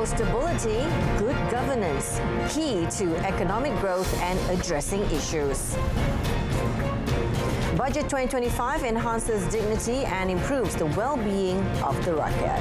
Political stability, good governance, key to economic growth and addressing issues. Budget 2025 enhances dignity and improves the well-being of the rakyat.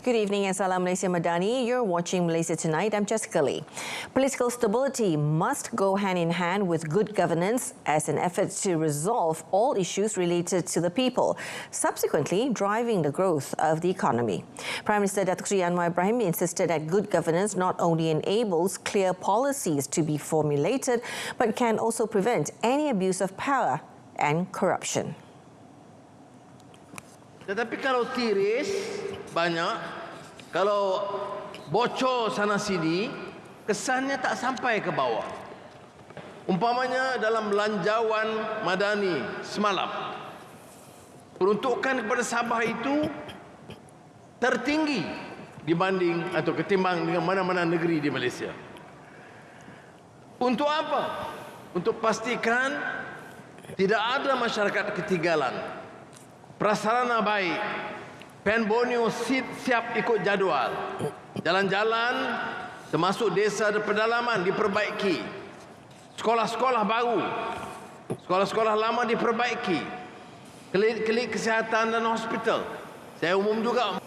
Good evening and Salam Malaysia Madani. You're watching Malaysia Tonight. I'm Jessica Lee. Political stability must go hand in hand with good governance as an effort to resolve all issues related to the people, subsequently driving the growth of the economy. Prime Minister Datuk Seri Anwar Ibrahim insisted that good governance not only enables clear policies to be formulated, but can also prevent any abuse of power and corruption. Tetapi kalau tiris banyak, kalau bocor sana sini, kesannya tak sampai ke bawah. Umpamanya dalam belanjawan madani semalam, peruntukan kepada Sabah itu tertinggi dibanding atau ketimbang dengan mana-mana negeri di Malaysia. Untuk apa? Untuk pastikan tidak ada masyarakat ketinggalan. Prasarana baik, penbonio siap ikut jadual. Jalan-jalan termasuk desa dan pedalaman diperbaiki. Sekolah-sekolah baru, sekolah-sekolah lama diperbaiki. Klinik kesihatan dan hospital. Saya umum juga.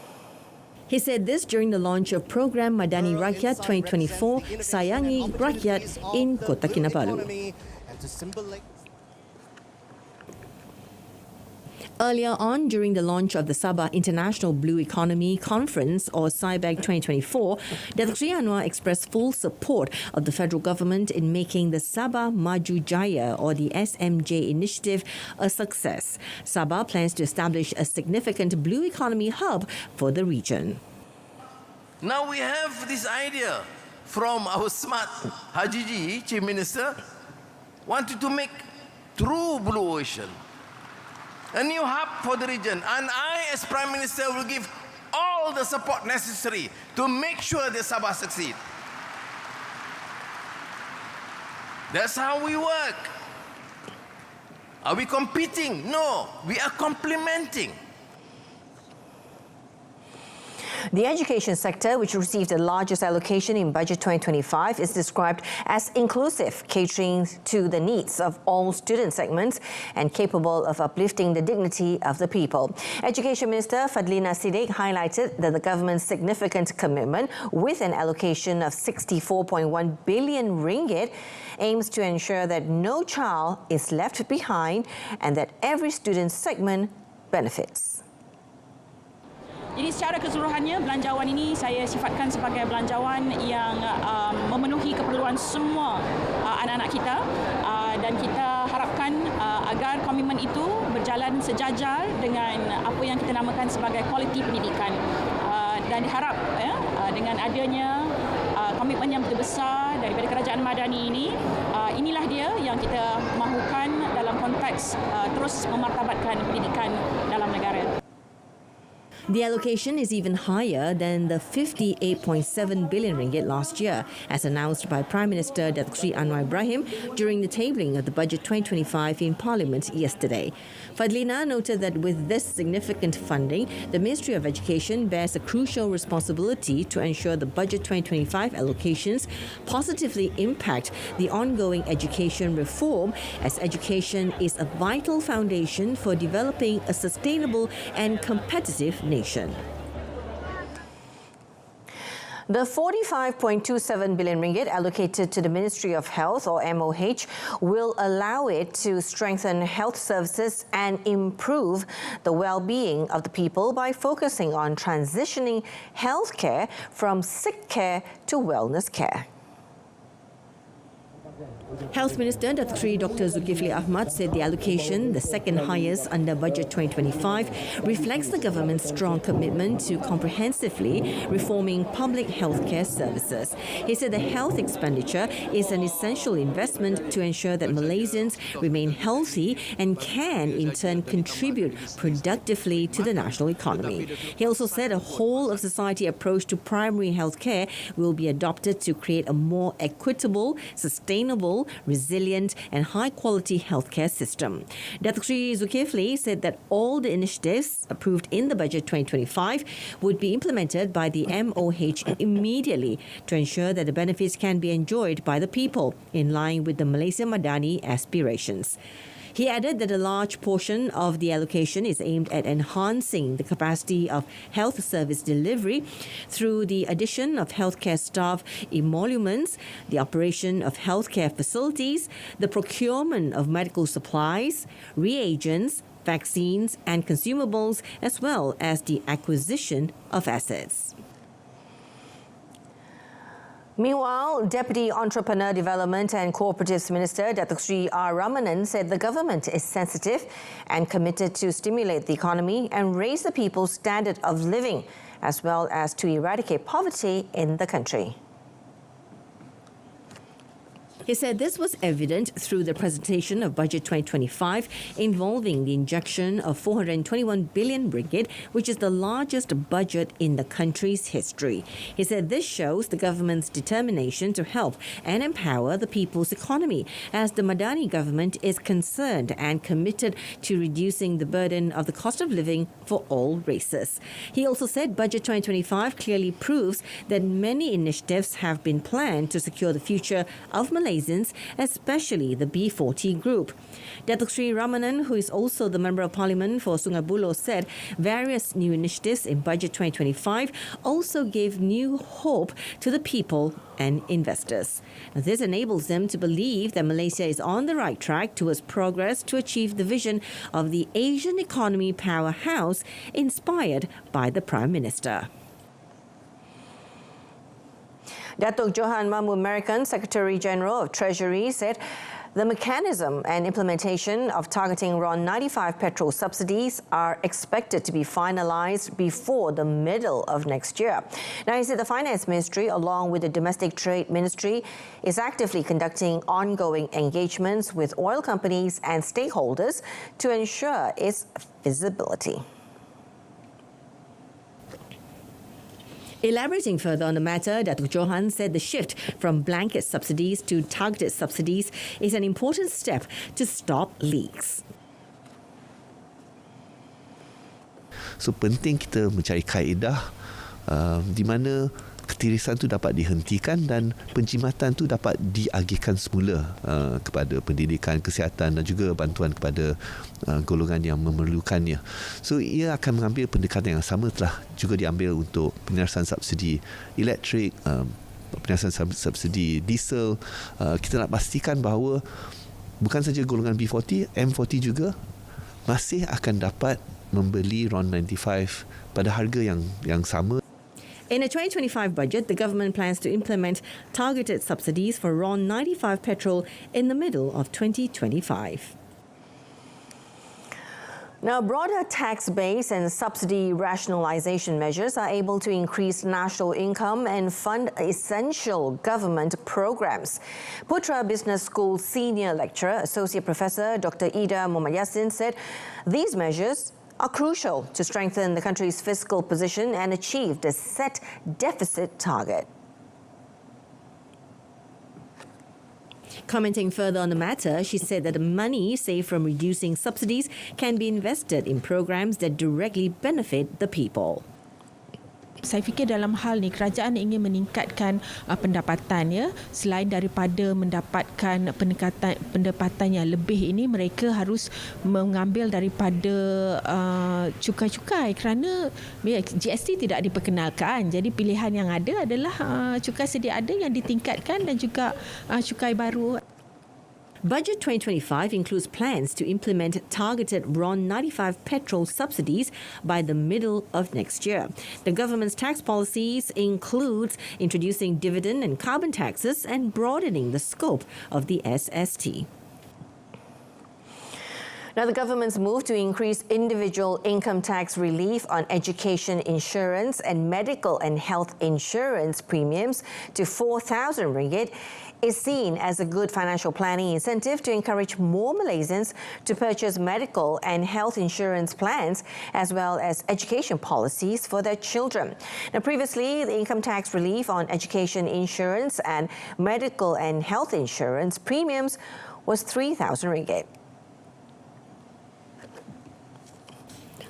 He said this during the launch of program Madani Rakyat 2024 Sayangi Rakyat in Kota Kinabalu. Earlier on, during the launch of the Sabah International Blue Economy Conference, or SAHIH 2024, Datuk Seri Anwar expressed full support of the federal government in making the Sabah Maju Jaya, or the SMJ initiative, a success. Sabah plans to establish a significant blue economy hub for the region. Now we have this idea from our smart Haji Chief Minister, wanted to make true blue ocean. A new hub for the region, and I as Prime Minister will give all the support necessary to make sure that Sabah succeed. That's how we work. Are we competing? No, we are complementing. The education sector, which received the largest allocation in Budget 2025, is described as inclusive, catering to the needs of all student segments and capable of uplifting the dignity of the people. Education Minister Fadlina Siddiq highlighted that the government's significant commitment with an allocation of 64.1 billion ringgit aims to ensure that no child is left behind and that every student segment benefits. Jadi secara keseluruhannya belanjawan ini saya sifatkan sebagai belanjawan yang memenuhi keperluan semua anak-anak kita dan kita harapkan agar komitmen itu berjalan sejajar dengan apa yang kita namakan sebagai kualiti pendidikan dan diharap dengan adanya komitmen yang begitu besar daripada kerajaan Madani ini, inilah dia yang kita mahukan dalam konteks terus memartabatkan pendidikan dalam negara. The allocation is even higher than the 58.7 billion ringgit last year, as announced by Prime Minister Datuk Seri Anwar Ibrahim during the tabling of the Budget 2025 in Parliament yesterday. Fadlina noted that with this significant funding, the Ministry of Education bears a crucial responsibility to ensure the Budget 2025 allocations positively impact the ongoing education reform, as education is a vital foundation for developing a sustainable and competitive nation. The 45.27 billion ringgit allocated to the Ministry of Health, or MOH, will allow it to strengthen health services and improve the well-being of the people by focusing on transitioning healthcare from sick care to wellness care. Health Minister Datuk Seri Dr. Zulkifli Ahmad said the allocation, the second highest under Budget 2025, reflects the government's strong commitment to comprehensively reforming public healthcare services. He said the health expenditure is an essential investment to ensure that Malaysians remain healthy and can in turn contribute productively to the national economy. He also said a whole of society approach to primary healthcare will be adopted to create a more equitable, sustainable, resilient and high-quality healthcare system. Datuk Seri Zulkifli said that all the initiatives approved in the Budget 2025 would be implemented by the MOH immediately to ensure that the benefits can be enjoyed by the people in line with the Malaysia Madani aspirations. He added that a large portion of the allocation is aimed at enhancing the capacity of health service delivery through the addition of healthcare staff emoluments, the operation of healthcare facilities, the procurement of medical supplies, reagents, vaccines and consumables, as well as the acquisition of assets. Meanwhile, Deputy Entrepreneur Development and Cooperatives Minister Datuk Sri R. Ramanan said the government is sensitive and committed to stimulate the economy and raise the people's standard of living, as well as to eradicate poverty in the country. He said this was evident through the presentation of Budget 2025 involving the injection of 421 billion ringgit, which is the largest budget in the country's history. He said this shows the government's determination to help and empower the people's economy, as the Madani government is concerned and committed to reducing the burden of the cost of living for all races. He also said Budget 2025 clearly proves that many initiatives have been planned to secure the future of Malaysia, especially the B40 group. Datuk Sri Ramanan, who is also the Member of Parliament for Sungai Buloh, said various new initiatives in Budget 2025 also gave new hope to the people and investors. This enables them to believe that Malaysia is on the right track towards progress to achieve the vision of the Asian economy powerhouse inspired by the Prime Minister. Datuk Johan Mahmud American, Secretary General of Treasury, said the mechanism and implementation of targeting RON 95 petrol subsidies are expected to be finalised before the middle of next year. Now, he said the Finance Ministry, along with the Domestic Trade Ministry, is actively conducting ongoing engagements with oil companies and stakeholders to ensure its feasibility. Elaborating further on the matter, Datuk Johan said the shift from blanket subsidies to targeted subsidies is an important step to stop leaks. So penting kita mencari kaedah di mana ketirisan tu dapat dihentikan dan penjimatan tu dapat diagihkan semula kepada pendidikan, kesihatan dan juga bantuan kepada golongan yang memerlukannya. So ia akan mengambil pendekatan yang sama telah juga diambil untuk penyelesaian subsidi elektrik, penyelesaian subsidi diesel. Kita nak pastikan bahawa bukan saja golongan B40, M40 juga masih akan dapat membeli RON 95 pada harga yang sama. In the 2025 budget, the government plans to implement targeted subsidies for RON 95 petrol in the middle of 2025. Now, broader tax base and subsidy rationalization measures are able to increase national income and fund essential government programs. Putra Business School Senior Lecturer, Associate Professor Dr. Ida Muhammad Yassin said these measures are crucial to strengthen the country's fiscal position and achieve the set deficit target. Commenting further on the matter, she said that the money saved from reducing subsidies can be invested in programs that directly benefit the people. Saya fikir dalam hal ni kerajaan ingin meningkatkan pendapatan, ya. Selain daripada mendapatkan pendapatan yang lebih ini, mereka harus mengambil daripada cukai-cukai kerana GST tidak diperkenalkan. Jadi pilihan yang ada adalah cukai sedia ada yang ditingkatkan dan juga cukai baru. Budget 2025 includes plans to implement targeted RON 95 petrol subsidies by the middle of next year. The government's tax policies includes introducing dividend and carbon taxes and broadening the scope of the SST. Now, the government's move to increase individual income tax relief on education insurance and medical and health insurance premiums to ringgit is seen as a good financial planning incentive to encourage more Malaysians to purchase medical and health insurance plans as well as education policies for their children. Now, previously, the income tax relief on education insurance and medical and health insurance premiums was ringgit.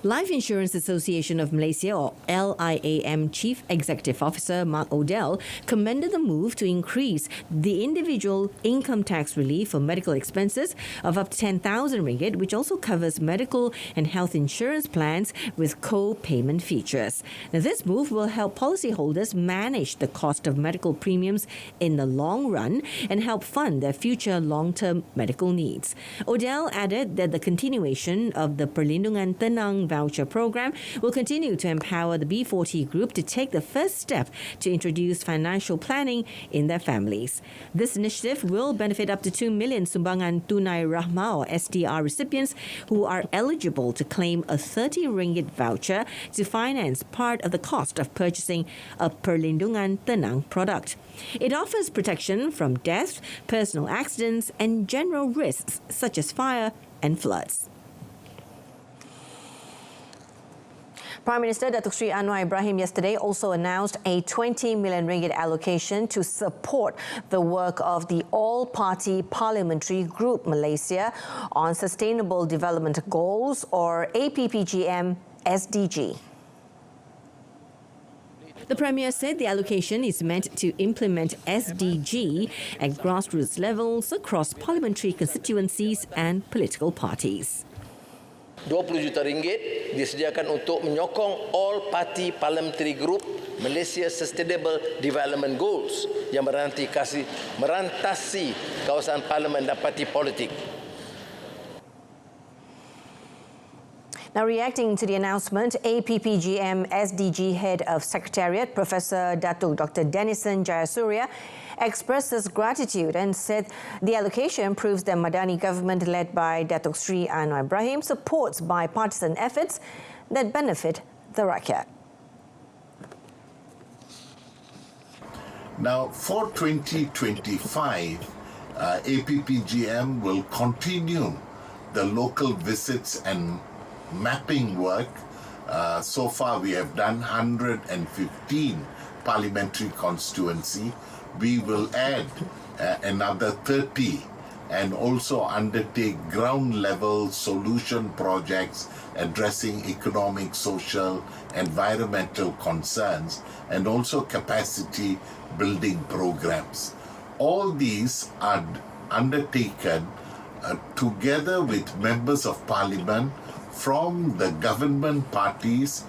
Life Insurance Association of Malaysia, or LIAM Chief Executive Officer Mark Odell, commended the move to increase the individual income tax relief for medical expenses of up to ringgit, which also covers medical and health insurance plans with co-payment features. Now, this move will help policyholders manage the cost of medical premiums in the long run and help fund their future long-term medical needs. Odell added that the continuation of the Perlindungan Tenang voucher program will continue to empower the B40 group to take the first step to introduce financial planning in their families. This initiative will benefit up to 2 million Sumbangan Tunai Rahmah or STR recipients who are eligible to claim a 30 ringgit voucher to finance part of the cost of purchasing a Perlindungan Tenang product. It offers protection from death, personal accidents and general risks such as fire and floods. Prime Minister Datuk Seri Anwar Ibrahim yesterday also announced a 20 million ringgit allocation to support the work of the All-Party Parliamentary Group Malaysia on Sustainable Development Goals, or APPGM SDG. The Premier said the allocation is meant to implement SDG at grassroots levels across parliamentary constituencies and political parties. 20 juta ringgit disediakan untuk menyokong All Party Parliamentary Group Malaysia Sustainable Development Goals yang merantasi kawasan parlimen dan parti politik. Now, reacting to the announcement, APPGM SDG Head of Secretariat, Professor Datuk Dr. Denison Jayasuriya, expresses gratitude and said the allocation proves the Madani government led by Datuk Seri Anwar Ibrahim supports bipartisan efforts that benefit the rakyat. Now, for 2025, APPGM will continue the local visits and mapping work. So far, we have done 115 parliamentary constituency. We will add another 30 and also undertake ground-level solution projects addressing economic, social, environmental concerns, and also capacity-building programs. All these are undertaken together with members of parliament from the government parties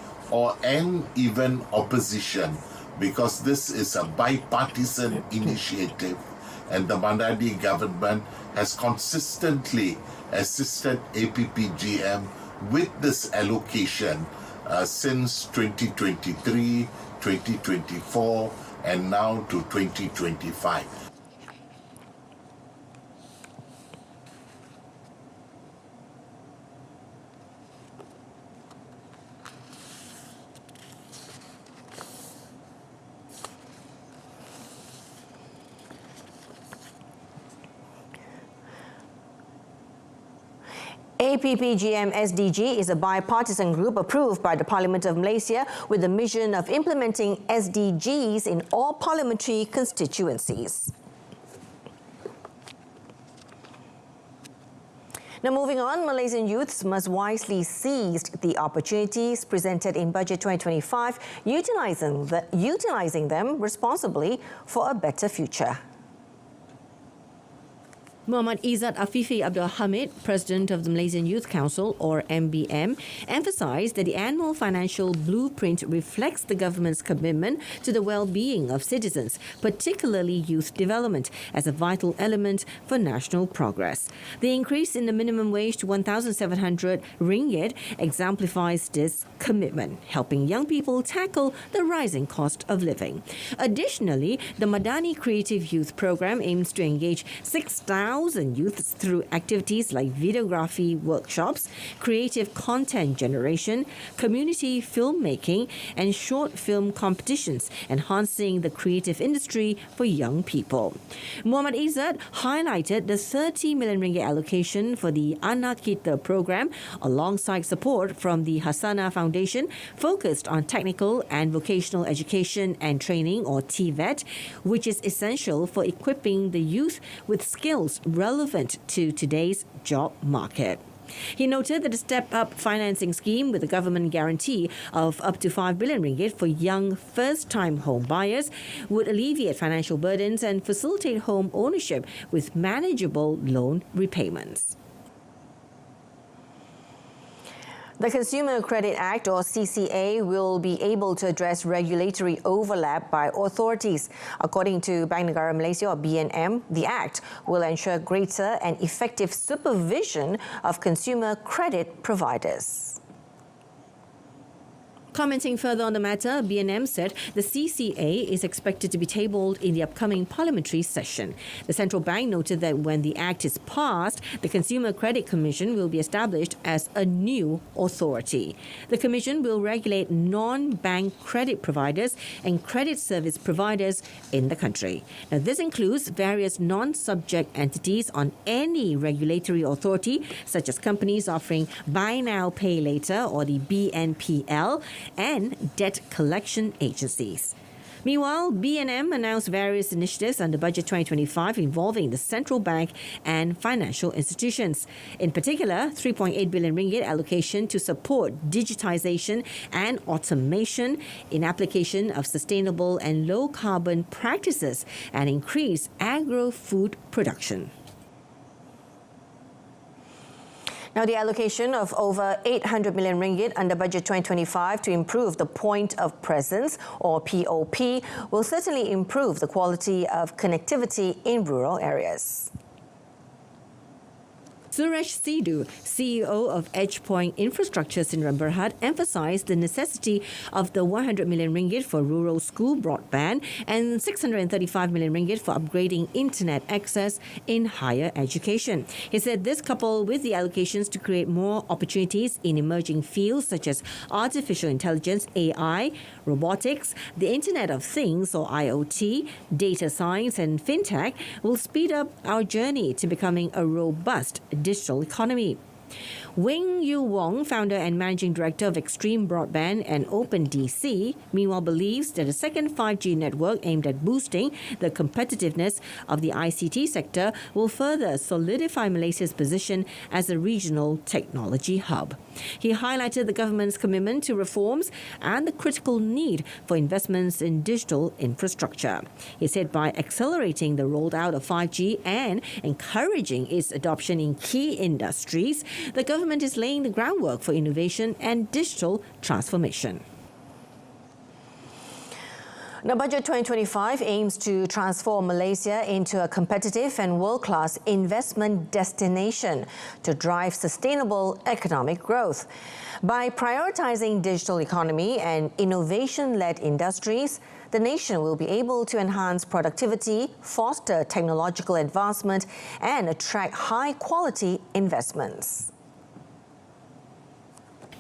and even opposition, because this is a bipartisan initiative and the Madani government has consistently assisted APPGM with this allocation since 2023, 2024 and now to 2025. APPGM SDG is a bipartisan group approved by the Parliament of Malaysia with the mission of implementing SDGs in all parliamentary constituencies. Now, moving on, Malaysian youths must wisely seize the opportunities presented in Budget 2025, utilizing them responsibly for a better future. Muhammad Izzat Afifi Abdul Hamid, President of the Malaysian Youth Council, or MBM, emphasised that the annual financial blueprint reflects the government's commitment to the well-being of citizens, particularly youth development, as a vital element for national progress. The increase in the minimum wage to 1,700 ringgit exemplifies this commitment, helping young people tackle the rising cost of living. Additionally, the Madani Creative Youth Program aims to engage 6,000 youths through activities like videography workshops, creative content generation, community filmmaking, and short film competitions, enhancing the creative industry for young people. Muhammad Izzat highlighted the 30 million ringgit allocation for the Anak Kita program, alongside support from the Hasanah Foundation, focused on technical and vocational education and training, or TVET, which is essential for equipping the youth with skills relevant to today's job market. He noted that a step-up financing scheme with a government guarantee of up to 5 billion ringgit for young first-time home buyers would alleviate financial burdens and facilitate home ownership with manageable loan repayments. The Consumer Credit Act, or CCA, will be able to address regulatory overlap by authorities. According to Bank Negara Malaysia, or BNM, the Act will ensure greater and effective supervision of consumer credit providers. Commenting further on the matter, BNM said the CCA is expected to be tabled in the upcoming parliamentary session. The central bank noted that when the act is passed, the Consumer Credit Commission will be established as a new authority. The commission will regulate non-bank credit providers and credit service providers in the country. Now, this includes various non-subject entities on any regulatory authority, such as companies offering Buy Now, Pay Later, or the BNPL, and debt collection agencies. Meanwhile, BNM announced various initiatives under Budget 2025 involving the central bank and financial institutions. In particular, 3.8 billion ringgit allocation to support digitalization and automation in application of sustainable and low-carbon practices and increase agro-food production. Now, the allocation of over 800 million ringgit under Budget 2025 to improve the point of presence, or POP, will certainly improve the quality of connectivity in rural areas. Suresh Sidhu, CEO of EdgePoint Infrastructure Sdn Bhd, emphasised the necessity of the 100 million ringgit for rural school broadband and 635 million ringgit for upgrading internet access in higher education. He said this, coupled with the allocations to create more opportunities in emerging fields such as artificial intelligence, AI, robotics, the Internet of Things, or IoT, data science and fintech, will speed up our journey to becoming a robust digital economy. Wing Yu Wong, founder and managing director of Extreme Broadband and OpenDC, meanwhile believes that a second 5G network aimed at boosting the competitiveness of the ICT sector will further solidify Malaysia's position as a regional technology hub. He highlighted the government's commitment to reforms and the critical need for investments in digital infrastructure. He said by accelerating the rollout of 5G and encouraging its adoption in key industries, the government is laying the groundwork for innovation and digital transformation. Now, Budget 2025 aims to transform Malaysia into a competitive and world-class investment destination to drive sustainable economic growth. By prioritising digital economy and innovation-led industries, the nation will be able to enhance productivity, foster technological advancement, and attract high-quality investments.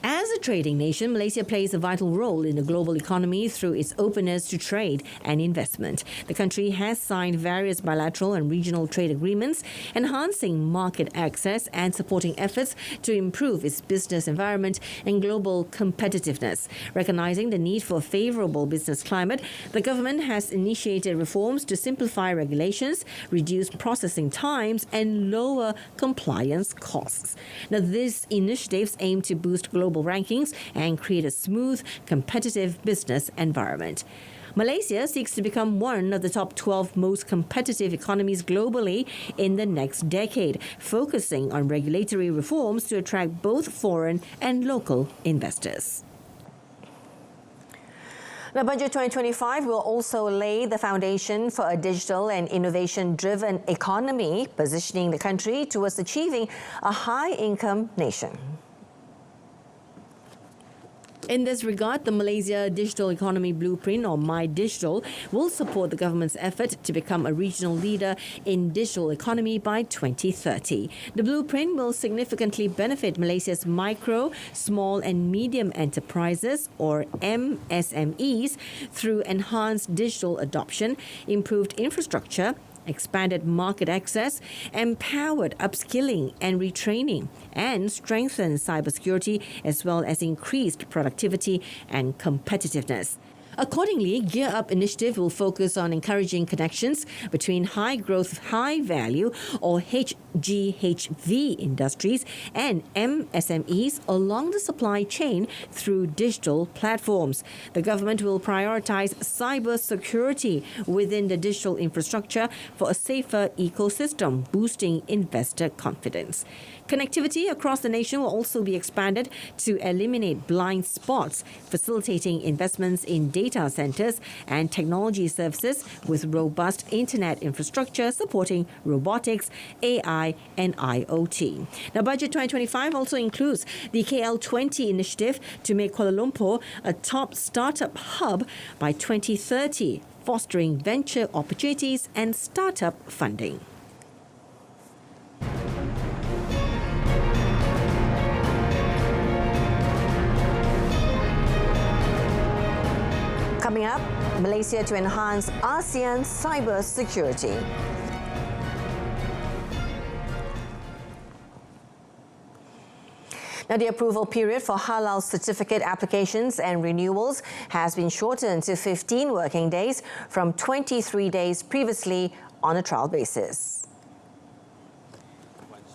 As a trading nation, Malaysia plays a vital role in the global economy through its openness to trade and investment. The country has signed various bilateral and regional trade agreements, enhancing market access and supporting efforts to improve its business environment and global competitiveness. Recognizing the need for a favorable business climate, the government has initiated reforms to simplify regulations, reduce processing times, and lower compliance costs. Now, these initiatives aim to boost global rankings and create a smooth, competitive business environment. Malaysia seeks to become one of the top 12 most competitive economies globally in the next decade, focusing on regulatory reforms to attract both foreign and local investors. The Budget 2025 will also lay the foundation for a digital and innovation-driven economy, positioning the country towards achieving a high-income nation. In this regard, the Malaysia Digital Economy Blueprint, or MyDigital, will support the government's effort to become a regional leader in digital economy by 2030. The blueprint will significantly benefit Malaysia's micro, small and medium enterprises, or MSMEs, through enhanced digital adoption, improved infrastructure, expanded market access, empowered upskilling and retraining, and strengthened cybersecurity, as well as increased productivity and competitiveness. Accordingly, Gear Up initiative will focus on encouraging connections between high growth, high value or HGHV industries and MSMEs along the supply chain through digital platforms. The government will prioritize cybersecurity within the digital infrastructure for a safer ecosystem, boosting investor confidence. Connectivity across the nation will also be expanded to eliminate blind spots, facilitating investments in data centers and technology services with robust internet infrastructure supporting robotics, AI and IoT. Now, Budget 2025 also includes the KL20 initiative to make Kuala Lumpur a top startup hub by 2030, fostering venture opportunities and startup funding. Coming up, Malaysia to enhance ASEAN cybersecurity. Now, the approval period for Halal certificate applications and renewals has been shortened to 15 working days from 23 days previously on a trial basis.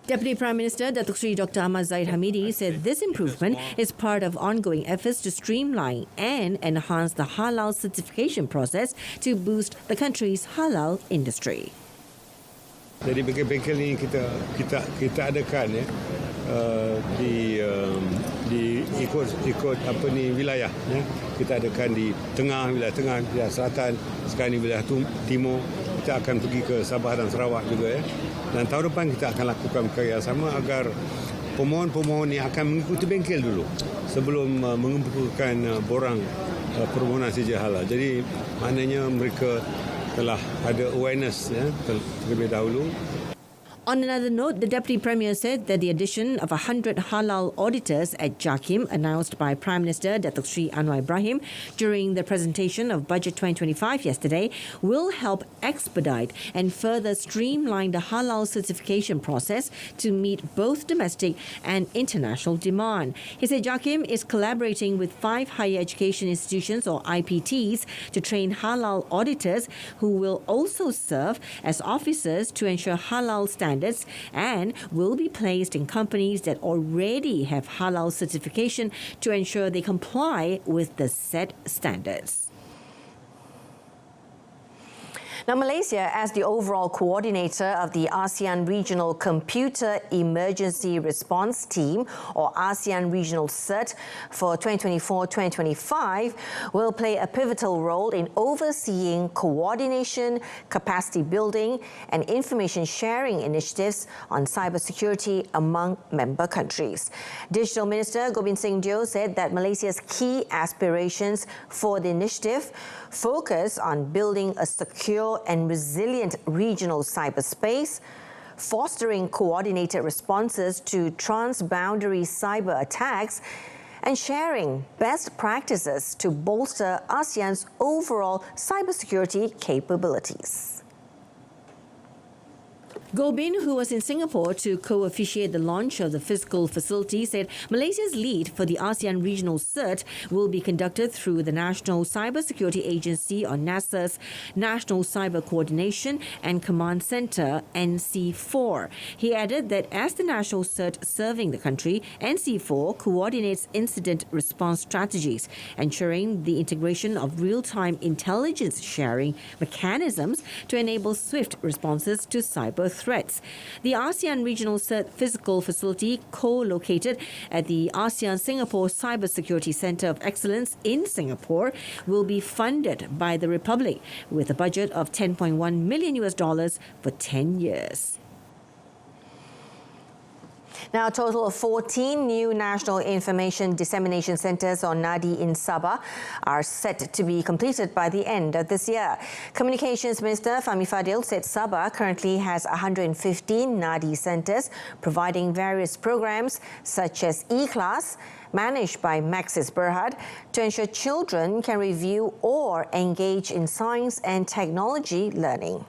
Deputy Prime Minister Datuk Seri Dr. Ahmad Zahid Hamidi said this improvement is part of ongoing efforts to streamline and enhance the halal certification process to boost the country's halal industry. Jadi bengkel-bengkel ini kita adakan ya di ikut apa ni wilayah ya. Kita adakan di wilayah tengah, wilayah selatan, sekarang ni wilayah timur. Kita akan pergi ke Sabah dan Sarawak juga ya. Dan tahun depan kita akan lakukan perkara yang sama agar pemohon-pemohon ini akan mengikuti bengkel dulu sebelum mengumpulkan borang permohonan sijil halal. Jadi maknanya mereka telah ada awareness ya terlebih dahulu. On another note, the Deputy Premier said that the addition of 100 halal auditors at JAKIM, announced by Prime Minister Datuk Seri Anwar Ibrahim during the presentation of Budget 2025 yesterday, will help expedite and further streamline the halal certification process to meet both domestic and international demand. He said JAKIM is collaborating with 5 higher education institutions or IPTs to train halal auditors who will also serve as officers to ensure halal standards and will be placed in companies that already have halal certification to ensure they comply with the set standards. Now, Malaysia, as the overall coordinator of the ASEAN Regional Computer Emergency Response Team, or ASEAN Regional CERT, for 2024-2025, will play a pivotal role in overseeing coordination, capacity building, and information sharing initiatives on cybersecurity among member countries. Digital Minister Gobind Singh Dio said that Malaysia's key aspirations for the initiative focus on building a secure and resilient regional cyberspace, fostering coordinated responses to transboundary cyber attacks, and sharing best practices to bolster ASEAN's overall cybersecurity capabilities. Gobin, who was in Singapore to co-officiate the launch of the fiscal facility, said Malaysia's lead for the ASEAN Regional CERT will be conducted through the National Cybersecurity Agency, or NASA's National Cyber Coordination and Command Centre, NC4. He added that as the national CERT serving the country, NC4 coordinates incident response strategies, ensuring the integration of real-time intelligence sharing mechanisms to enable swift responses to cyber threats. The ASEAN Regional CERT physical facility, co-located at the ASEAN Singapore Cybersecurity Centre of Excellence in Singapore, will be funded by the Republic with a budget of $10.1 million for 10 years. Now, a total of 14 new National Information Dissemination Centres, or NADI, in Sabah are set to be completed by the end of this year. Communications Minister Fahmi Fadil said Sabah currently has 115 NADI centres providing various programs such as E-Class, managed by Maxis Berhad, to ensure children can review or engage in science and technology learning.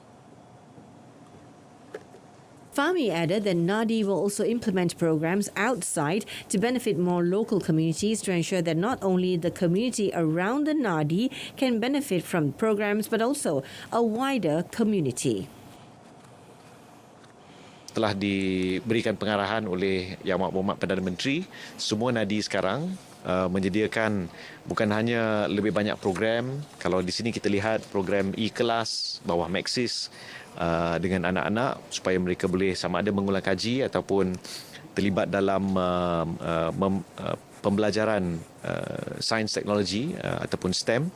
Fahmi added that NADI will also implement programs outside to benefit more local communities to ensure that not only the community around the NADI can benefit from programs but also a wider community. Telah diberikan pengarahan oleh Yang Berhormat Perdana Menteri, semua NADI sekarang menyediakan bukan hanya lebih banyak program. Kalau di sini kita lihat program E-Kelas bawah Maxis dengan anak-anak supaya mereka boleh sama ada mengulang kaji ataupun terlibat dalam pembelajaran sains teknologi ataupun STEM.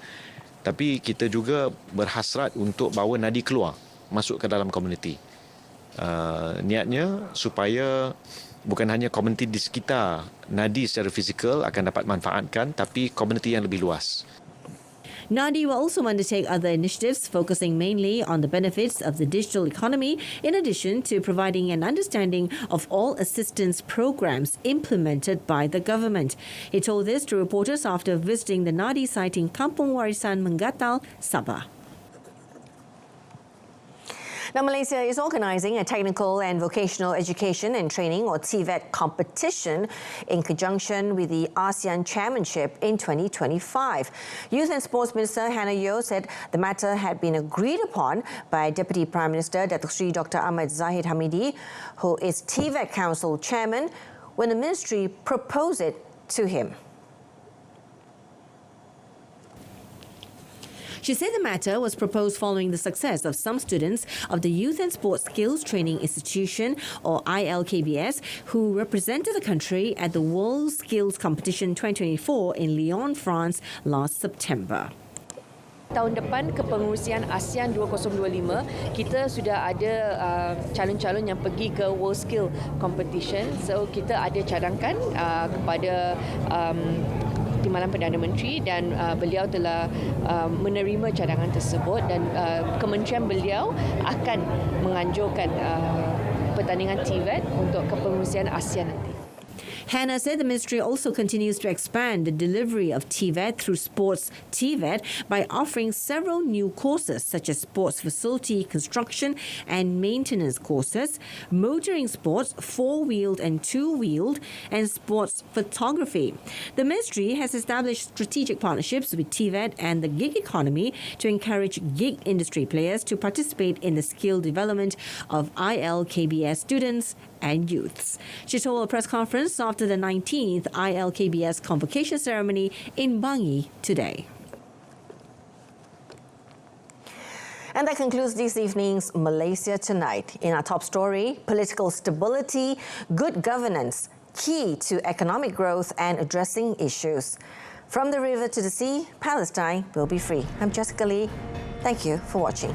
Tapi kita juga berhasrat untuk bawa NADI keluar, masuk ke dalam komuniti. Niatnya supaya bukan hanya komuniti di sekitar NADI secara fizikal akan dapat manfaatkan, tapi komuniti yang lebih luas. NADI will also undertake other initiatives focusing mainly on the benefits of the digital economy, in addition to providing an understanding of all assistance programs implemented by the government. He told this to reporters after visiting the NADI site in Kampung Warisan Menggatal, Sabah. Now, Malaysia is organising a technical and vocational education and training, or TVET, competition in conjunction with the ASEAN Chairmanship in 2025. Youth and Sports Minister Hannah Yeoh said the matter had been agreed upon by Deputy Prime Minister Datuk Seri Dr. Ahmad Zahid Hamidi, who is TVET Council Chairman, when the ministry proposed it to him. She said the matter was proposed following the success of some students of the Youth and Sports Skills Training Institution, or ILKBS, who represented the country at the World Skills Competition 2024 in Lyon, France last September. Tahun depan kepengurusian ASEAN 2025, kita sudah ada calon-calon yang pergi ke World Skill Competition. So kita ada cadangkan kepada Timbalan Perdana Menteri, dan beliau telah menerima cadangan tersebut, dan kementerian beliau akan menganjurkan pertandingan TVET untuk kepengurusian ASEAN nanti. Hannah said the ministry also continues to expand the delivery of TVET through Sports TVET by offering several new courses such as sports facility construction and maintenance courses, motoring sports, four-wheeled and two-wheeled, and sports photography. The ministry has established strategic partnerships with TVET and the gig economy to encourage gig industry players to participate in the skill development of ILKBS students and youths. She told a press conference after the 19th ILKBS convocation ceremony in Bangi today. And that concludes this evening's Malaysia Tonight. In our top story, political stability, good governance, key to economic growth and addressing issues. From the river to the sea, Palestine will be free. I'm Jessica Lee. Thank you for watching.